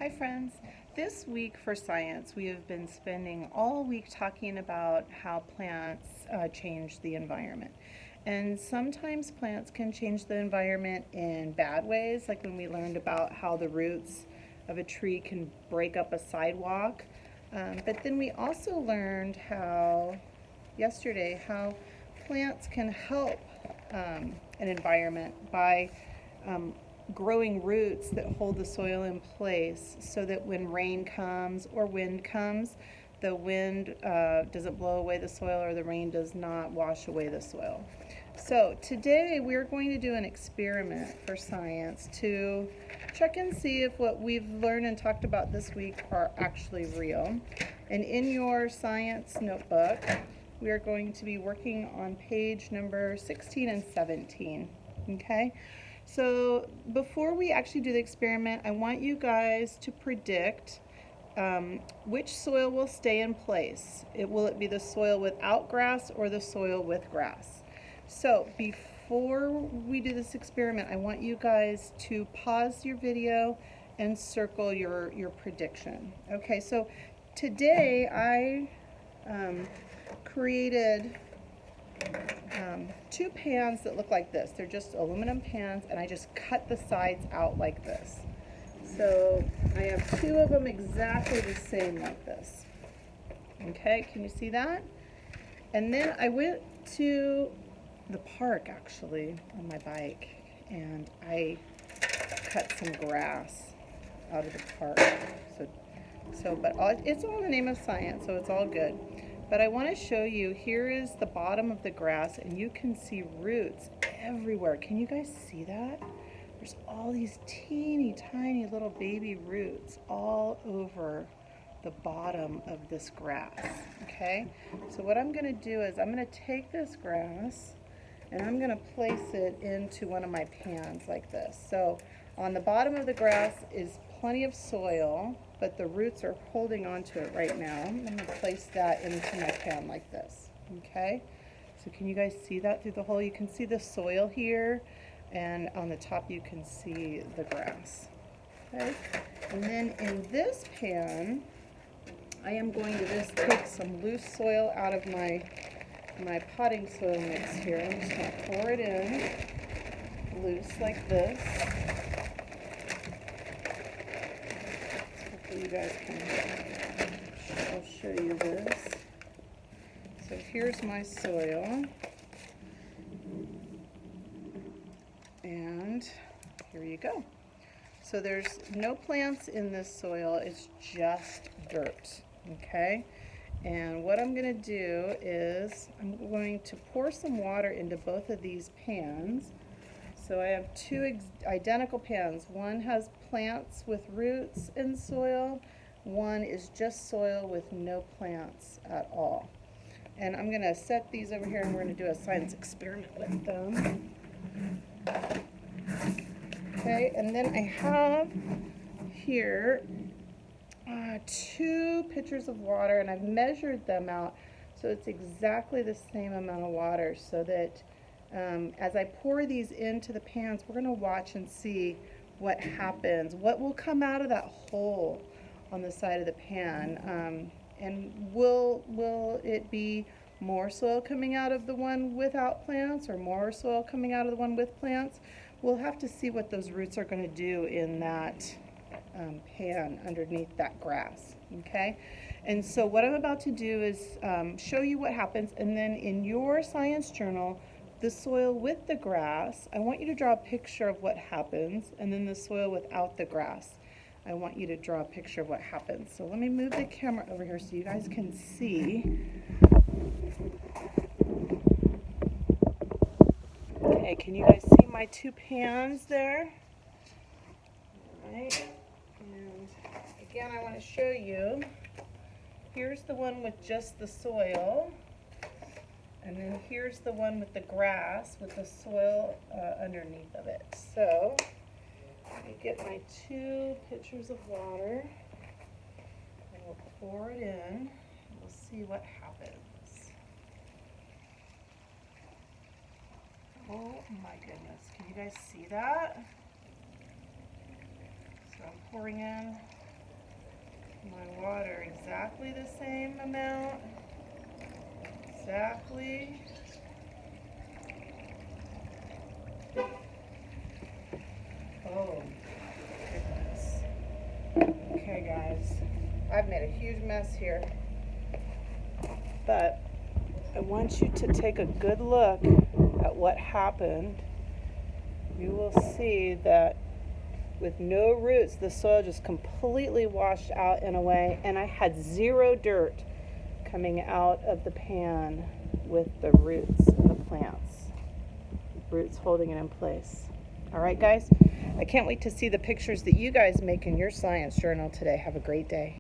Hi friends. This week for science we have been spending all week talking about how plants change the environment. And sometimes plants can change the environment in bad ways, like when we learned about how the roots of a tree can break up a sidewalk. But then we also learned yesterday how plants can help an environment by um, growing roots that hold the soil in place so that when rain comes or wind comes, the wind doesn't blow away the soil or the rain does not wash away the soil. So today we're going to do an experiment for science to check and see if what we've learned and talked about this week are actually real. And in your science notebook, we are going to be working on page number 16 and 17, okay? So before we actually do the experiment, I want you guys to predict which soil will stay in place. Will it be the soil without grass or the soil with grass? So before we do this experiment, I want you guys to pause your video and circle your prediction. Okay, so today I created two pans that look like this. They're just aluminum pans, and I just cut the sides out like this. So I have two of them exactly the same like this. Okay, can you see that? And then I went to the park actually on my bike, and I cut some grass out of the park. But it's all in the name of science, so it's all good. But I want to show you, here is the bottom of the grass, and you can see roots everywhere. Can you guys see that? There's all these teeny tiny little baby roots all over the bottom of this grass, okay? So what I'm going to do is I'm going to take this grass and I'm going to place it into one of my pans like this. So on the bottom of the grass is plenty of soil, but the roots are holding onto it right now. I'm going to place that into my pan like this, okay? So can you guys see that through the hole? You can see the soil here, and on the top you can see the grass, okay? And then in this pan, I am going to just take some loose soil out of my potting soil mix here. I'm just going to pour it in loose like this. You guys I'll show you this. So here's my soil, and here you go. So there's no plants in this soil, it's just dirt, okay? And what I'm going to do is I'm going to pour some water into both of these pans. So I have two identical pans. One has plants with roots in soil. One is just soil with no plants at all. And I'm going to set these over here, and we're going to do a science experiment with them. Okay, and then I have here 2 pitchers of water, and I've measured them out so it's exactly the same amount of water, so that as I pour these into the pans, we're going to watch and see what happens, what will come out of that hole on the side of the pan, and will it be more soil coming out of the one without plants or more soil coming out of the one with plants? We'll have to see what those roots are going to do in that pan underneath that grass, okay? And so what I'm about to do is show you what happens, and then in your science journal, the soil with the grass, I want you to draw a picture of what happens, and then the soil without the grass, I want you to draw a picture of what happens. So let me move the camera over here so you guys can see. Okay, can you guys see my 2 pans there? All right, and again, I want to show you, here's the one with just the soil, and then here's the one with the grass with the soil underneath of it. So let me get my 2 pitchers of water, and we'll pour it in, and we'll see what happens. Oh my goodness, can you guys see that? So I'm pouring in my water exactly the same amount. Exactly. Oh, goodness. Okay, guys. I've made a huge mess here. But I want you to take a good look at what happened. You will see that with no roots, the soil just completely washed out and away, and I had zero dirt coming out of the pan with the roots of the plants. Roots holding it in place. All right, guys? I can't wait to see the pictures that you guys make in your science journal today. Have a great day.